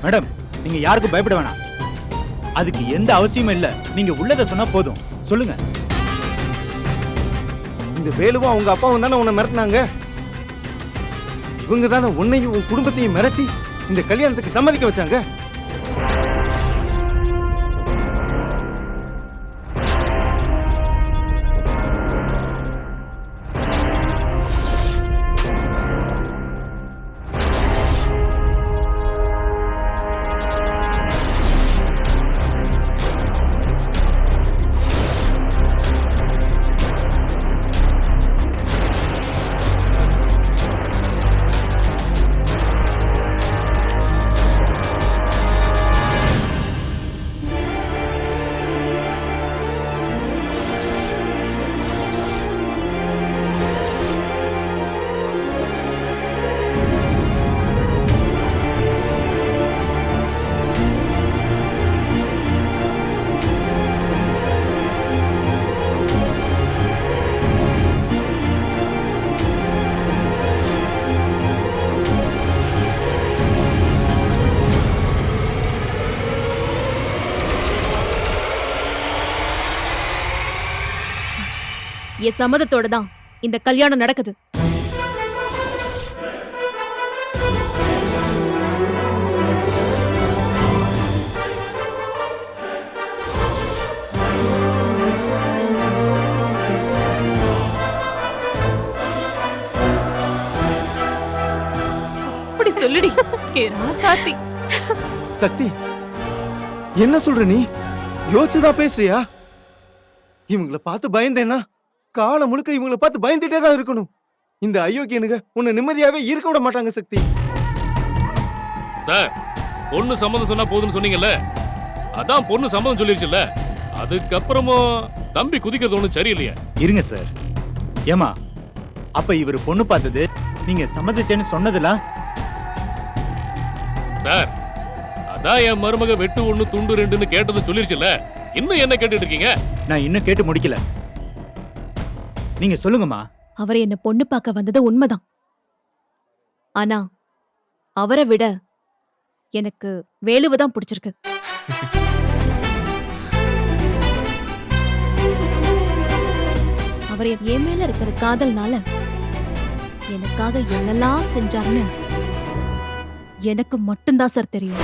Madam, நீங்க யாருக்கும் பயப்பட வேணாம். அதுக்கு எந்த அவசியமும் இல்ல. நீங்க உள்ளத சொன்னா போதும். சொல்லுங்க. இந்த வேலுவும் அவங்க அப்பாவும் தானே உன்னை மிரட்டினாங்க. இவங்க தானே உன்னையும் உன் குடும்பத்தையும் மிரட்டி இந்த கல்யாணத்துக்கு சம்மதிக்க வச்சாங்க. என் சம்மதத்தோட தான் இந்த கல்யாணம் நடக்குது. அப்படி சொல்லுடி ஏ ராசாத்தி. சக்தி, என்ன சொல்ற நீ? யோசிச்சுதான் பேசுறியா? இவங்களை பார்த்து பயந்தேன்னா காலம் முழுக்க இவங்களை பார்த்து பயந்துட்டே தான் இருக்கணும். இந்த அயோக்கியனுங்க உன்னை நிம்மதியாவே இருக்க விட மாட்டாங்க சக்தி. சார், பொண்ணு சம்மதம் சொன்னா போதுன்னு சொன்னீங்கல்ல, அதான் பொண்ணு சம்மதம் சொல்லிருச்சுல்ல. அதுக்கப்புறமும் தம்பி குதிக்கிறது ஒண்ணும் சரியில்லையா? இருங்க சார். ஏமா, அப்ப இவர் பொண்ணு பார்த்தது நீங்க சம்மதிச்சேன்னு சொன்னதெல்லாம்? சார், அதான் என் மருமக வெட்டு ஒண்ணு துண்டு ரெண்டுன்னு கேட்டது சொல்லிருச்சுல்ல. இன்னும் என்ன கேட்டுட்டு இருக்கீங்க? நான் இன்னும் கேட்டு முடிக்கல. நீங்க சொல்லுங்கம்மா. அவர் என்ன பொண்ணு பார்க்க வந்தது உண்மைதான். ஆனா அவரை விட எனக்கு வேலுவதான் பிடிச்சிருக்கு. அவர் என் மேல இருக்கிற காதல்னால எனக்காக என்னெல்லாம் செஞ்சாருன்னு எனக்கு மட்டும்தான் சார் தெரியும்.